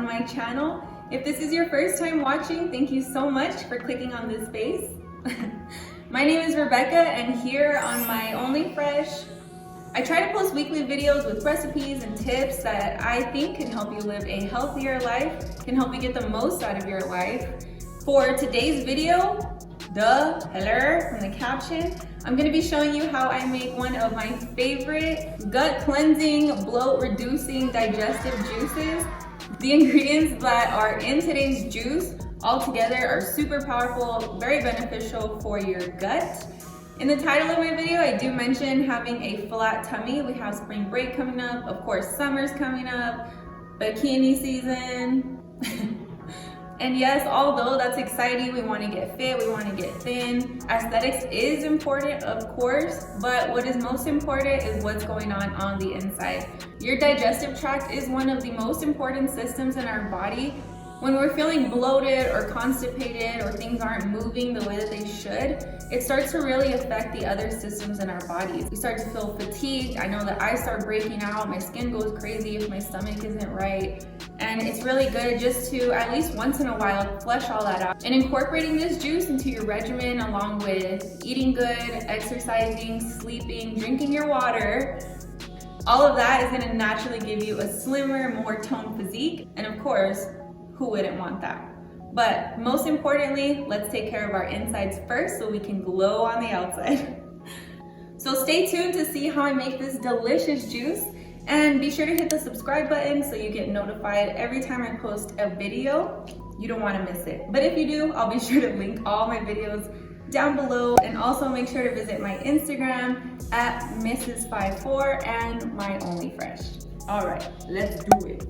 on my channel. If this is your first time watching, thank you so much for clicking on this space. My name is Rebecca, and here on my Only Fresh, I try to post weekly videos with recipes and tips that I think can help you live a healthier life, can help you get the most out of your life. For today's video, hello from the caption, I'm going to be showing you how I make one of my favorite gut cleansing, bloat reducing, digestive juices. The ingredients that are in today's juice all together are super powerful, very beneficial for your gut. In the title of my video, I do mention having a flat tummy. We have spring break coming up, of course summer's coming up, bikini season. And yes, although that's exciting, we want to get fit, we want to get thin. Aesthetics is important, of course, but what is most important is what's going on the inside. Your digestive tract is one of the most important systems in our body. When we're feeling bloated or constipated or things aren't moving the way that they should, it starts to really affect the other systems in our bodies. We start to feel fatigued. I know that I start breaking out. My skin goes crazy if my stomach isn't right. And it's really good just to, at least once in a while, flush all that out. And incorporating this juice into your regimen along with eating good, exercising, sleeping, drinking your water, all of that is gonna naturally give you a slimmer, more toned physique. And of course, who wouldn't want that? But most importantly, let's take care of our insides first so we can glow on the outside. So stay tuned to see how I make this delicious juice, and be sure to hit the subscribe button so you get notified every time I post a video. You don't want to miss it. But if you do, I'll be sure to link all my videos down below, and also make sure to visit my Instagram at Mrs54 and my Only Fresh. All right, let's do it.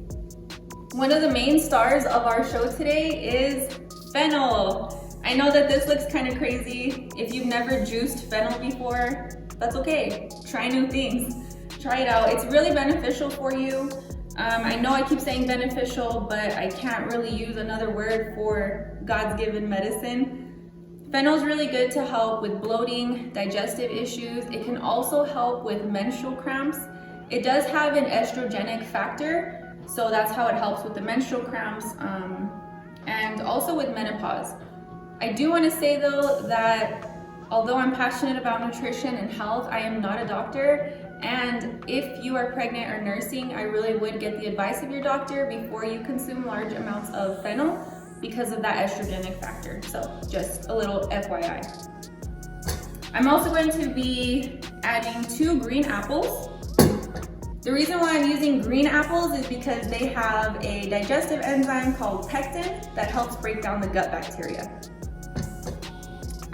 One of the main stars of our show today is fennel. I know that this looks kind of crazy. If you've never juiced fennel before, that's okay. Try new things. Try it out. It's really beneficial for you. I know I keep saying beneficial, but I can't really use another word for God's given medicine. Fennel is really good to help with bloating, digestive issues. It can also help with menstrual cramps. It does have an estrogenic factor, so that's how it helps with the menstrual cramps, and also with menopause. I do want to say though that although I'm passionate about nutrition and health, I am not a doctor. And if you are pregnant or nursing, I really would get the advice of your doctor before you consume large amounts of fennel because of that estrogenic factor. So just a little FYI. I'm also going to be adding 2 green apples. The reason why I'm using green apples is because they have a digestive enzyme called pectin that helps break down the gut bacteria.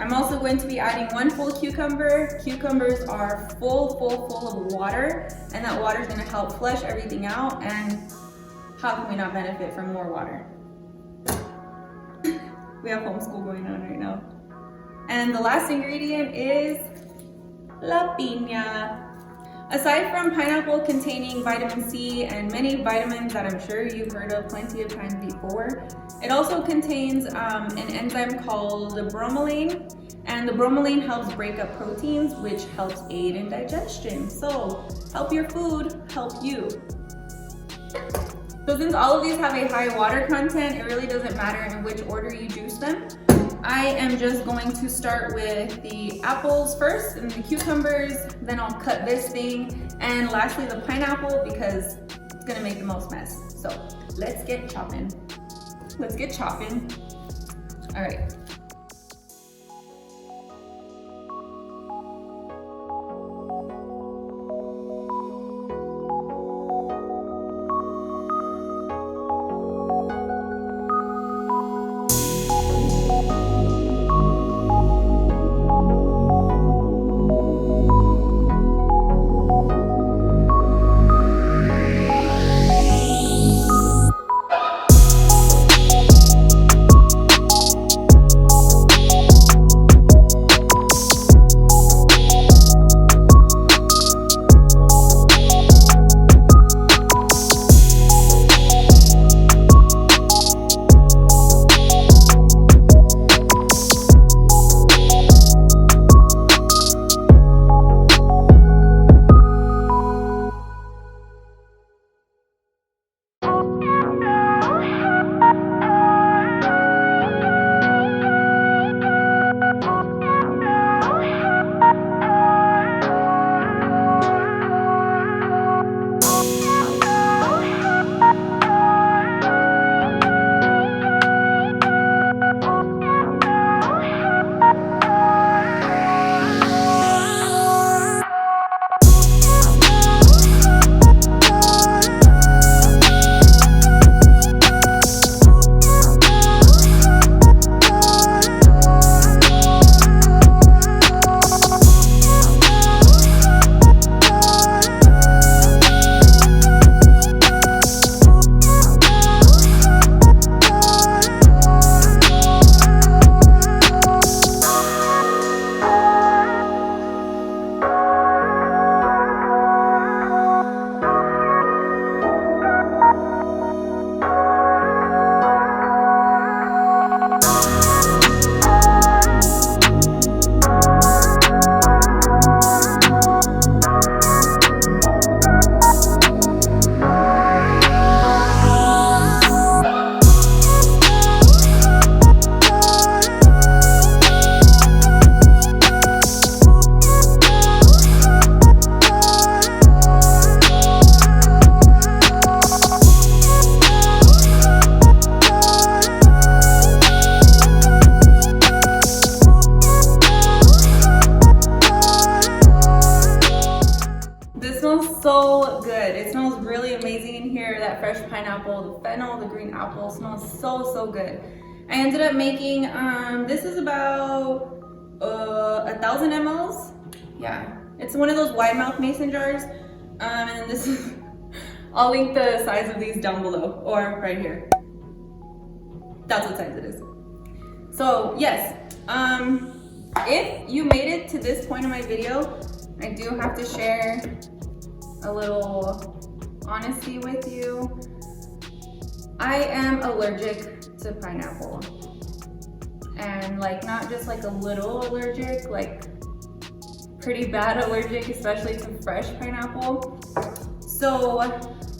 I'm also going to be adding 1 full cucumber. Cucumbers are full of water, and that water is going to help flush everything out, and how can we not benefit from more water? We have homeschool going on right now. And the last ingredient is la piña. Aside from pineapple containing vitamin C and many vitamins that I'm sure you've heard of plenty of times before, it also contains an enzyme called the bromelain, and the bromelain helps break up proteins, which helps aid in digestion. So help your food help you. So since all of these have a high water content, it really doesn't matter in which order you juice them. I am just going to start with the apples first and the cucumbers, then I'll cut this thing, and lastly the pineapple because it's gonna make the most mess. So let's get chopping. Let's get chopping. All right. pineapple, the fennel, the green apple. Smells so good. I ended up making, this is about 1,000 mLs. Yeah, it's one of those wide mouth mason jars. And this is, I'll link the size of these down below or right here. That's what size it is. So yes, if you made it to this point of my video, I do have to share a little honesty with you. I am allergic to pineapple. And like, not just like a little allergic, like pretty bad allergic, especially to fresh pineapple. So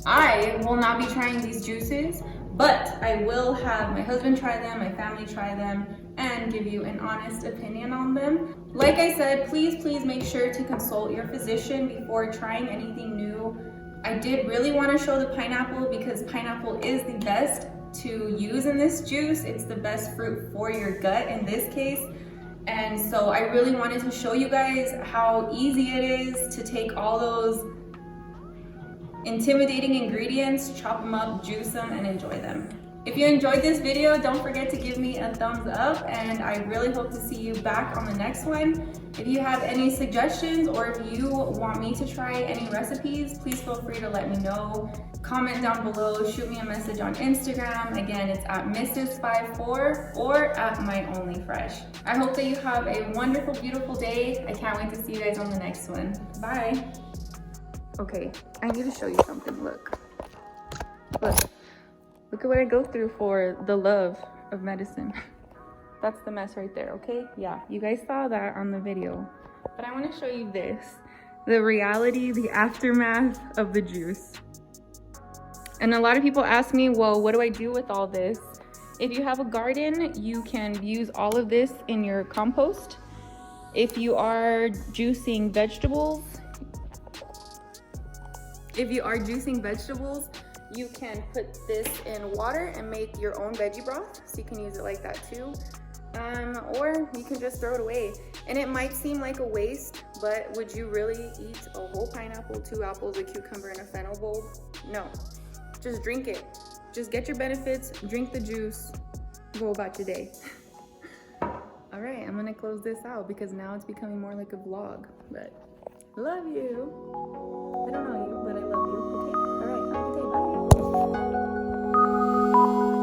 I will not be trying these juices, but I will have my husband try them, my family try them, and give you an honest opinion on them. Like I said, please make sure to consult your physician before trying anything new. I did really want to show the pineapple because pineapple is the best to use in this juice. It's the best fruit for your gut in this case. And so I really wanted to show you guys how easy it is to take all those intimidating ingredients, chop them up, juice them, and enjoy them. If you enjoyed this video, don't forget to give me a thumbs up, and I really hope to see you back on the next one. If you have any suggestions or if you want me to try any recipes, please feel free to let me know. Comment down below, shoot me a message on Instagram. Again, it's at Mrs54 or at MyOnlyFresh. I hope that you have a wonderful, beautiful day. I can't wait to see you guys on the next one. Bye. Okay, I need to show you something. Look at what I go through for the love of medicine. That's the mess right there, okay? Yeah, you guys saw that on the video. But I want to show you this. The reality, the aftermath of the juice. And a lot of people ask me, well, what do I do with all this? If you have a garden, you can use all of this in your compost. If you are juicing vegetables, you can put this in water and make your own veggie broth, so you can use it like that too. Or you can just throw it away. And it might seem like a waste, but would you really eat a whole pineapple, 2 apples, a cucumber, and a fennel bulb? No, just drink it. Just get your benefits, drink the juice, go about your day. All right, I'm gonna close this out because now it's becoming more like a vlog, but love you. I don't know you, but I love you. Okay, all right, have a good day, bye.